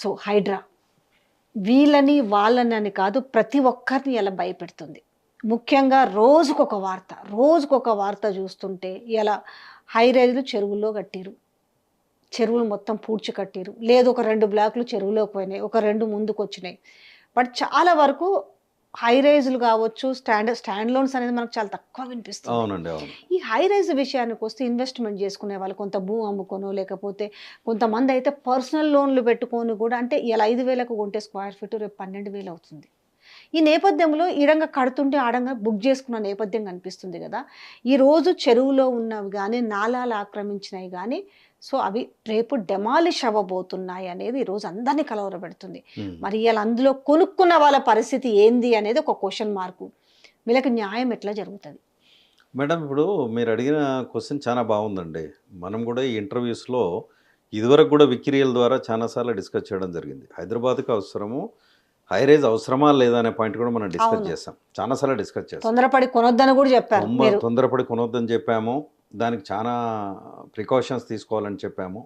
So Hydraa వీళ్ళని వాళ్ళని అని కాదు, ప్రతి ఒక్కరిని ఇలా భయపెడుతుంది. ముఖ్యంగా రోజుకొక వార్త చూస్తుంటే ఇలా హై రైజులు చెరువుల్లో కట్టిరు, చెరువులు మొత్తం పూడ్చి కట్టిరు, లేదు ఒక 2 బ్లాకులు చెరువులోకి పోయినాయి, ఒక 2 ముందుకు వచ్చినాయి. బట్ చాలా వరకు హై రైజులు కావచ్చు, స్టాండ్ లోన్స్ అనేది మనకు చాలా తక్కువ వినిపిస్తుంది. అవునండి, అవును. ఈ హై రైజ్ విషయానికి వస్తే ఇన్వెస్ట్మెంట్ చేసుకునే వాళ్ళు కొంత భూ అమ్ముకోనో, లేకపోతే కొంతమంది అయితే పర్సనల్ లోన్లు పెట్టుకొని కూడా, అంటే ఇలా 5,000కు కొంటే స్క్వేర్ ఫీట్ రేపు 12,000 అవుతుంది. ఈ నేపథ్యంలో ఈడంగా కడుతుంటే ఆడంగా బుక్ చేసుకున్న నేపథ్యం కనిపిస్తుంది కదా. ఈరోజు చెరువులో ఉన్నవి కానీ, నాలాలు ఆక్రమించినవి కానీ, సో అవి రేపు డెమాలిష్ అవ్వబోతున్నాయి అనేది ఈరోజు అందరినీ కలవరపెడుతుంది. మరి ఇలా అందులో కొనుక్కున్న వాళ్ళ పరిస్థితి ఏంది అనేది ఒక క్వశ్చన్ మార్కు. వీళ్ళకి న్యాయం ఎట్లా జరుగుతుంది? మేడం, ఇప్పుడు మీరు అడిగిన క్వశ్చన్ చాలా బాగుందండి. మనం కూడా ఈ ఇంటర్వ్యూస్లో ఇదివరకు కూడా విక్రియల ద్వారా చాలాసార్లు డిస్కస్ చేయడం జరిగింది. హైదరాబాద్కి అవసరము, హై రైజ్ అవసరమా లేదా అనే పాయింట్ కూడా మనం డిస్కస్ చేసాం, చాలాసార్లు డిస్కస్ చేసాం. తొందరపడి కొనొద్దని కూడా చెప్పారు. తొందరపడి కొనొద్దని చెప్పాము, దానికి చాలా ప్రికాషన్స్ తీసుకోవాలని చెప్పాము.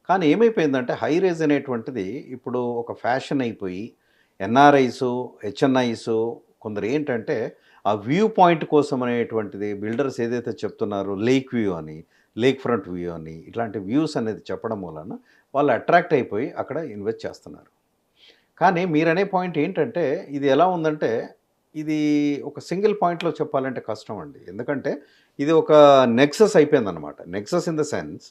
కానీ ఏమైపోయిందంటే హై రైజ్ అనేటువంటిది ఇప్పుడు ఒక ఫ్యాషన్ అయిపోయి ఎన్ఆర్ఐస్, హెచ్ఎన్ఐస్ కొందరు ఏంటంటే ఆ వ్యూ పాయింట్ కోసం అనేటువంటిది బిల్డర్స్ ఏదైతే చెప్తున్నారో లేక్ వ్యూ అని, లేక్ ఫ్రంట్ వ్యూ అని, ఇట్లాంటి వ్యూస్ అనేది చెప్పడం వలన వాళ్ళు అట్రాక్ట్ అయిపోయి అక్కడ ఇన్వెస్ట్ చేస్తున్నారు. కానీ మీరనే పాయింట్ ఏంటంటే ఇది ఎలా ఉందంటే ఇది ఒక సింగిల్ పాయింట్లో చెప్పాలంటే కష్టం అండి. ఎందుకంటే ఇది ఒక నెక్సస్ అయిపోయిందనమాట. నెక్సస్ ఇన్ ద సెన్స్,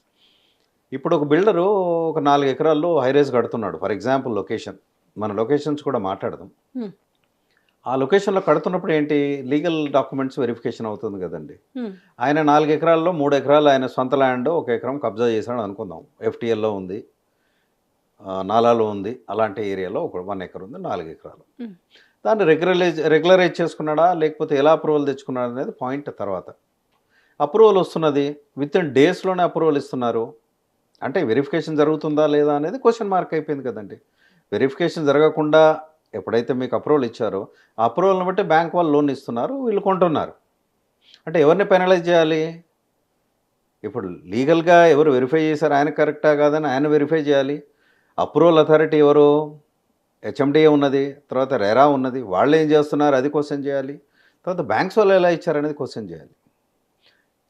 ఇప్పుడు ఒక బిల్డరు ఒక 4 ఎకరాల్లో హైరైజ్ కడుతున్నాడు. ఫర్ ఎగ్జాంపుల్ లొకేషన్, మన లొకేషన్స్ కూడా మాట్లాడదాం. ఆ లొకేషన్లో కడుతున్నప్పుడు ఏంటి, లీగల్ డాక్యుమెంట్స్ వెరిఫికేషన్ అవుతుంది కదండి. ఆయన 4 ఎకరాల్లో 3 ఎకరాలు ఆయన సొంత ల్యాండ్, 1 ఎకరం కబ్జా చేశాడు అనుకుందాం. ఎఫ్టీఎల్లో ఉంది, నాలాలో ఉంది, అలాంటి ఏరియాలో ఒక 1 ఎకర్ ఉంది, 4 ఎకరాలు. దాన్ని రెగ్యులరైజ్ చేసుకున్నాడా లేకపోతే ఎలా అప్రూవల్ తెచ్చుకున్నాడు అనేది పాయింట్ తర్వాత. అప్రూవల్ వస్తున్నది, విత్ ఇన్ డేస్లోనే అప్రూవల్ ఇస్తున్నారు. అంటే వెరిఫికేషన్ జరుగుతుందా లేదా అనేది క్వశ్చన్ మార్క్ అయిపోయింది కదండి. వెరిఫికేషన్ జరగకుండా ఎప్పుడైతే మీకు అప్రూవల్ ఇచ్చారో ఆ అప్రూవల్ని బట్టి బ్యాంక్ వాళ్ళు లోన్ ఇస్తున్నారు, వీళ్ళు కొంటున్నారు. అంటే ఎవరిని పెనలైజ్ చేయాలి? ఇప్పుడు లీగల్గా ఎవరు వెరిఫై చేశారు, ఆయన కరెక్టా కాదని ఆయన వెరిఫై చేయాలి. అప్రూవల్ అథారిటీ ఎవరు? హెచ్ఎండిఏ ఉన్నది, తర్వాత రెరా ఉన్నది, వాళ్ళు ఏం చేస్తున్నారు అది క్వశ్చన్ చేయాలి. తర్వాత బ్యాంక్స్ వాళ్ళు ఎలా ఇచ్చారనేది క్వశ్చన్ చేయాలి.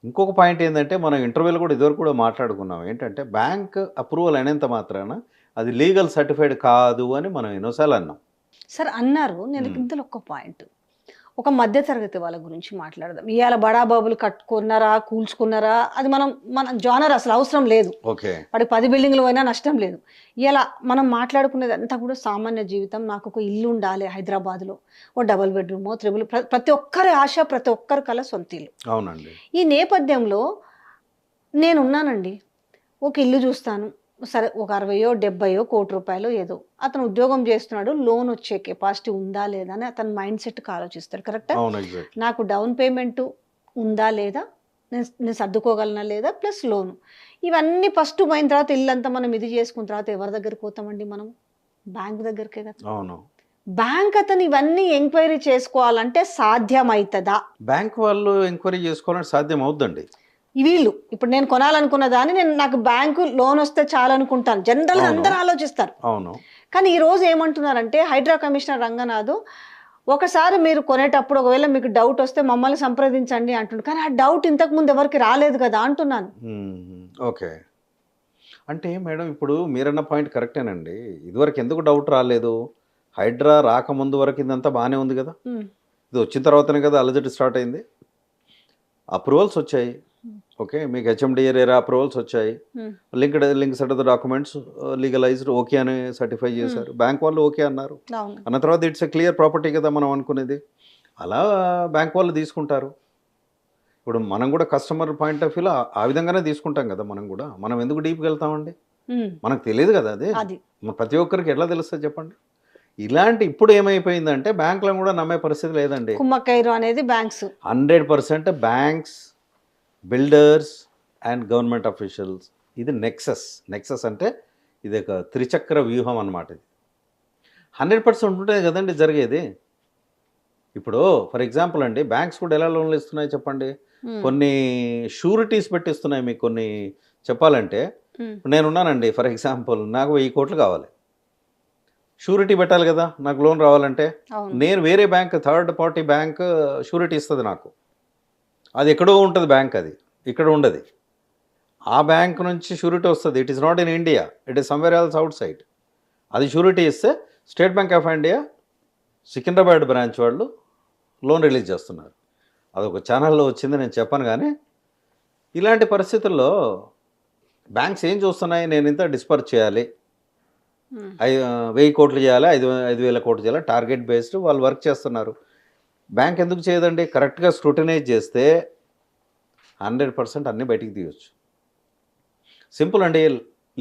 ఇంకొక పాయింట్ ఏంటంటే మనం ఇంటర్వ్యూలో కూడా ఇదివరకు కూడా మాట్లాడుకున్నాం, ఏంటంటే బ్యాంక్ అప్రూవల్ అయినంత మాత్రాన అది లీగల్ సర్టిఫైడ్ కాదు అని మనం ఎన్నోసార్లు అన్నాం. సార్ అన్నారు. నేను ఇందులో ఒక పాయింట్, ఒక మధ్యతరగతి వాళ్ళ గురించి మాట్లాడదాం. ఇవాళ బడాబాబులు కట్టుకున్నారా, కూల్చుకున్నారా, అది మన జానర్ అసలు అవసరం లేదు. ఓకే, వాడికి 10 బిల్డింగ్లు పోయినా నష్టం లేదు. ఇలా మనం మాట్లాడుకునేది అంతా కూడా సామాన్య జీవితం. నాకు ఒక ఇల్లు ఉండాలి హైదరాబాద్లో, ఓ డబుల్ బెడ్రూమ్, త్రిబుల్, ప్రతి ఒక్కరి ఆశ, ప్రతి ఒక్కరి కల సొంత ఇల్లు. అవునండి. ఈ నేపథ్యంలో నేనున్నానండి, ఒక ఇల్లు చూస్తాను, సరే ఒక 60 70 కోటి రూపాయలు ఏదో, అతను ఉద్యోగం చేస్తున్నాడు, లోన్ వచ్చే కెపాసిటీ ఉందా లేదా అని అతను మైండ్ సెట్కి ఆలోచిస్తాడు. కరెక్టా? నాకు డౌన్ పేమెంట్ ఉందా లేదా, నేను సర్దుకోగలనా లేదా, ప్లస్ లోను, ఇవన్నీ ఫస్ట్ పోయిన తర్వాత ఇల్లంతా మనం ఇది చేసుకున్న తర్వాత ఎవరి దగ్గరికి పోతామండి? మనం బ్యాంక్ దగ్గరికే కదా. అవును. బ్యాంక్ అతను ఇవన్నీ ఎంక్వైరీ చేసుకోవాలంటే సాధ్యమవుతుందా? బ్యాంక్ వాళ్ళు ఎంక్వైరీ చేసుకోవాలంటే సాధ్యం అవుద్దండి. వీళ్ళు ఇప్పుడు నేను కొనాలనుకున్న దాన్ని నాకు బ్యాంకు లోన్ వస్తే చాలనుకుంటాను, జనరల్గా అందరూ ఆలోచిస్తారు. అవును. కానీ ఈరోజు ఏమంటున్నారంటే హైడ్రా కమిషనర్ రంగనాథ్, ఒకసారి మీరు కొనేటప్పుడు ఒకవేళ మీకు డౌట్ వస్తే మమ్మల్ని సంప్రదించండి అంటున్నారు. కానీ ఆ డౌట్ ఇంతకుముందు ఎవరికి రాలేదు కదా అంటున్నాను. ఓకే, అంటే మేడం ఇప్పుడు మీరన్న పాయింట్ కరెక్టేనండి. ఇదివరకు ఎందుకు డౌట్ రాలేదు? హైడ్రా రాకముందు వరకు ఇదంతా బాగానే ఉంది కదా. ఇది వచ్చిన తర్వాతనే కదా అలజడి స్టార్ట్ అయింది. అప్రూవల్స్ వచ్చాయి, ఓకే, మీకు హెచ్ఎండిఏ రేరా అప్రూవల్స్ వచ్చాయి, link set of the documents legalised okay అని సర్టిఫై చేశారు, బ్యాంక్ వాళ్ళు ఓకే అన్నారు. అన్న తర్వాత ఇట్స్ ఎ క్లియర్ ప్రాపర్టీ కదా మనం అనుకునేది. అలా బ్యాంక్ వాళ్ళు తీసుకుంటారు. ఇప్పుడు మనం కూడా కస్టమర్ పాయింట్ ఆఫ్ వ్యూలో ఆ విధంగానే తీసుకుంటాం కదా. మనం ఎందుకు డీప్కి వెళ్తామండి? మనకు తెలియదు కదా అది. ప్రతి ఒక్కరికి ఎట్లా తెలుస్తుంది చెప్పండి? ఇలాంటి ఇప్పుడు ఏమైపోయిందంటే బ్యాంకులను కూడా నమ్మే పరిస్థితి లేదండి. కుమ్మక్కైరు అనేది banks 100% banks, builders and government officials. ఇది నెక్సస్ అంటే ఇది ఒక త్రిచక్ర వ్యూహం అన్నమాట. ఇది 100% ఉంటే కదండి జరిగేది. ఇప్పుడు ఫర్ ఎగ్జాంపుల్ అండి, బ్యాంక్స్ కూడా ఎలా లోన్లు ఇస్తున్నాయి చెప్పండి? కొన్ని షూరిటీస్ పెట్టిస్తున్నాయి మీకు. కొన్ని చెప్పాలంటే నేనున్నానండి, ఫర్ ఎగ్జాంపుల్ నాకు 1000 కోట్లు కావాలి, షూరిటీ పెట్టాలి కదా నాకు లోన్ రావాలంటే. అవును. నేను వేరే bank, third party bank surety ఇస్తుంది నాకు. అది ఎక్కడో ఉంటుంది బ్యాంక్, అది ఇక్కడ ఉండదు. ఆ బ్యాంక్ నుంచి షూరిటీ వస్తుంది. It is not in India, it is somewhere else out side. అది షూరిటీ ఇస్తే state bank of India Secunderabad branch వాళ్ళు లోన్ రిలీజ్ చేస్తున్నారు. అదొక ఛానల్లో వచ్చింది, నేను చెప్పను. కానీ ఇలాంటి పరిస్థితుల్లో బ్యాంక్స్ ఏం చూస్తున్నాయి, నేను ఇంత డిస్పర్స్ చేయాలి, 1000 కోట్లు చేయాలి, 5,000 కోట్లు చేయాలి, టార్గెట్ బేస్డ్ వాళ్ళు వర్క్ చేస్తున్నారు. బ్యాంక్ ఎందుకు చేయదండి? కరెక్ట్గా స్క్రూటినైజ్ చేస్తే 100% అన్నీ బయటికి తీయవచ్చు. సింపుల్ అండి.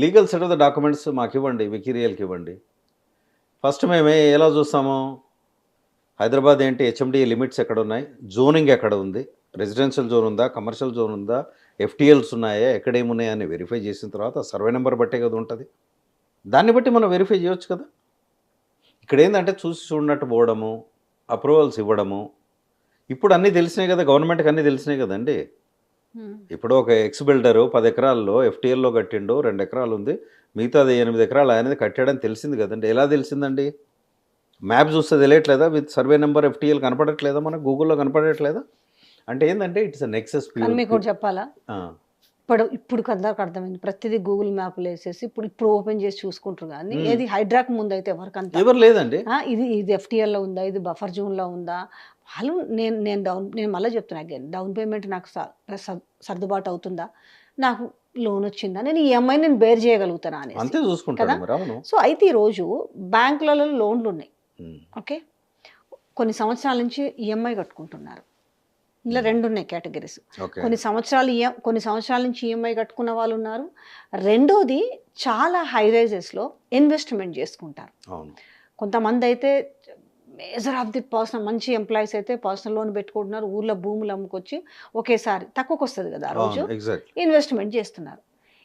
Legal set of the documents మాకు ఇవ్వండి, వికీరియల్కి ఇవ్వండి. ఫస్ట్ మేము ఎలా చూస్తాము, హైదరాబాద్ ఏంటి, హెచ్ఎండి లిమిట్స్ ఎక్కడ ఉన్నాయి, జోనింగ్ ఎక్కడ ఉంది, రెసిడెన్షియల్ జోన్ ఉందా, కమర్షియల్ జోన్ ఉందా, ఎఫ్టీఎల్స్ ఉన్నాయా, ఎక్కడేమున్నాయా అని వెరిఫై చేసిన తర్వాత సర్వే నెంబర్ బట్టే కదా ఉంటుంది. దాన్ని బట్టి మనం వెరిఫై చేయొచ్చు కదా. ఇక్కడ ఏంటంటే చూసి చూడనట్టు పోవడము, అప్రూవల్స్ ఇవ్వడము. ఇప్పుడు అన్నీ తెలిసినాయి కదా, గవర్నమెంట్కి అన్నీ తెలిసినాయి కదండి. ఇప్పుడు ఒక ఎక్స్ బిల్డరు 10 ఎకరాల్లో ఎఫ్టీఎల్లో కట్టిండు, 2 ఎకరాలు ఉంది, మిగతాది 8 ఎకరాలు అనేది కట్టాడని తెలిసింది కదండి. ఎలా తెలిసిందండి? మ్యాప్ చూస్తే తెలియట్లేదా? విత్ సర్వే నెంబర్ ఎఫ్టీఎల్ కనపడట్లేదా, మనకు గూగుల్లో కనపడట్లేదా? అంటే ఏంటంటే ఇట్స్ అ నెక్సెస్. కానీ మీకు ఒకటి చెప్పాలా, ఇప్పుడు అందరికి అర్థమైంది. ప్రతిదీ గూగుల్ మ్యాప్లో వేసేసి ఇప్పుడు ఓపెన్ చేసి చూసుకుంటారు. కానీ ఏది హైడ్రాక్ ముందు అయితే ఎవరు లేదండి. ఇది ఎఫ్టీఎల్లో ఉందా, ఇది బఫర్ జోన్లో ఉందా, వాళ్ళు నేను మళ్ళీ చెప్తున్నా అగైన్, డౌన్ పేమెంట్ నాకు సర్దుబాటు అవుతుందా, నాకు లోన్ వచ్చిందా, నేను ఈఎంఐ నేను బేర్ చేయగలుగుతానా అని అంతే చూసుకుంటాను మరి. అవును. సో అయితే ఈరోజు బ్యాంకులలో లోన్లు ఉన్నాయి. ఓకే, కొన్ని సంవత్సరాల నుంచి ఈఎంఐ కట్టుకుంటున్నారు. ఇలా 2 ఉన్నాయి కేటగిరీస్. కొన్ని సంవత్సరాల నుంచి ఈఎంఐ కట్టుకున్న వాళ్ళు ఉన్నారు. రెండోది చాలా హై రైజెస్లో ఇన్వెస్ట్మెంట్ చేసుకుంటారు. కొంతమంది అయితే మేజర్ ఆఫ్ ది పర్సనల్ మంచి ఎంప్లాయీస్ అయితే పర్సనల్ లోన్ పెట్టుకుంటున్నారు, ఊర్లో భూములు అమ్ముకొచ్చి ఒకేసారి తక్కువకి వస్తుంది కదా ఆ రోజు, ఇన్వెస్ట్మెంట్ చేస్తున్నారు.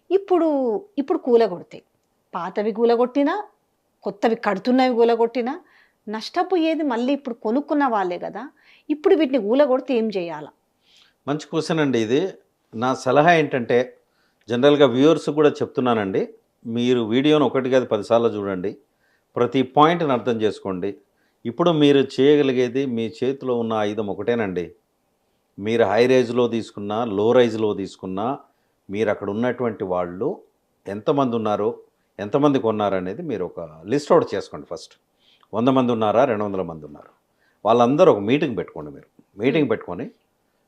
ఇప్పుడు కూలగొడతాయి. పాతవి కూలగొట్టినా, కొత్తవి కడుతున్నవి కూలగొట్టినా నష్టపోయేది మళ్ళీ ఇప్పుడు కొనుక్కున్న వాళ్ళే కదా. ఇప్పుడు వీటిని కూలగొడితే ఏం చేయాలా? మంచి క్వశ్చన్ అండి ఇది. నా సలహా ఏంటంటే జనరల్గా వ్యూవర్స్ కూడా చెప్తున్నానండి, మీరు వీడియోను 1 కాదు 10 సార్లు చూడండి, ప్రతి పాయింట్ని అర్థం చేసుకోండి. ఇప్పుడు మీరు చేయగలిగేది, మీ చేతిలో ఉన్న ఆయుధం ఒకటేనండి. మీరు హై రైజ్లో తీసుకున్నా, లో రైజ్లో తీసుకున్నా, మీరు అక్కడ ఉన్నటువంటి వాళ్ళు ఎంతమంది ఉన్నారు, ఎంతమంది కొన్నారు అనేది మీరు ఒక లిస్ట్ అవుట్ చేసుకోండి. ఫస్ట్ 100 మంది ఉన్నారా, 200 మంది ఉన్నారు, వాళ్ళందరూ ఒక మీటింగ్ పెట్టుకోండి. మీరు మీటింగ్ పెట్టుకొని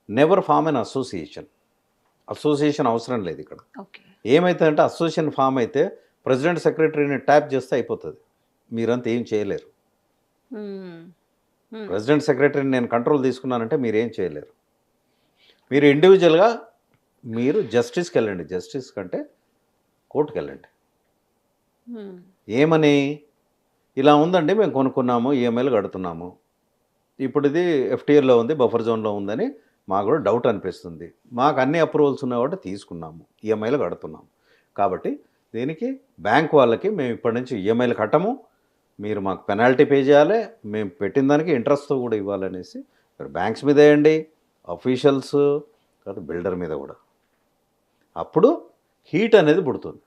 నెవర్ ఫామ్ అన్ అసోసియేషన్ అవసరం లేదు ఇక్కడ. ఏమవుతుందంటే అసోసియేషన్ ఫామ్ అయితే ప్రెసిడెంట్ సెక్రటరీని ట్యాప్ చేస్తే అయిపోతుంది, మీరంతా ఏం చేయలేరు. ప్రెసిడెంట్ సెక్రటరీని నేను కంట్రోల్ తీసుకున్నానంటే మీరేం చేయలేరు. మీరు ఇండివిజువల్గా మీరు జస్టిస్కి వెళ్ళండి, జస్టిస్ కంటే కోర్టుకి వెళ్ళండి. ఏమని, ఇలా ఉందండి, మేము కొనుక్కున్నాము, ఈఎంఐలు కడుతున్నాము, ఇప్పుడు ఇది ఎఫ్టీఎల్లో ఉంది, బఫర్ జోన్లో ఉందని మాకు కూడా డౌట్ అనిపిస్తుంది, మాకు అన్ని అప్రూవల్స్ ఉన్నాయి కాబట్టి తీసుకున్నాము, ఈఎంఐలు కడుతున్నాము, కాబట్టి దీనికి బ్యాంక్ వాళ్ళకి మేము ఇప్పటి నుంచి ఈఎంఐలు కట్టము, మీరు మాకు పెనాల్టీ పే చేయాలి, మేము పెట్టిన దానికి ఇంట్రెస్ట్తో కూడా ఇవ్వాలనేసి బ్యాంక్స్ మీద వేయండి, అఫీషియల్స్ తర్వాత బిల్డర్ మీద కూడా. అప్పుడు హీట్ అనేది పుడుతుంది.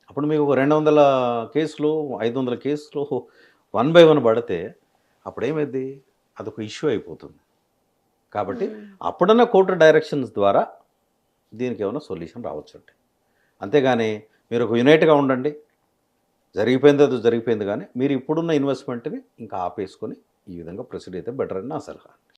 అప్పుడు మీకు ఒక 200 కేసులు 500 కేసులు 1 by 1 పడితే అప్పుడేమైంది, అదొక ఇష్యూ అయిపోతుంది. కాబట్టి అప్పుడన్నా కోర్టు డైరెక్షన్స్ ద్వారా దీనికి ఏమైనా సొల్యూషన్ రావచ్చండి. అంతేగాని మీరు ఒక యునైట్గా ఉండండి, జరిగిపోయింది అది జరిగిపోయింది, కానీ మీరు ఇప్పుడున్న ఇన్వెస్ట్మెంట్ని ఇంకా ఆపేసుకొని ఈ విధంగా ప్రొసీడ్ అయితే బెటర్ అని నా సలహా.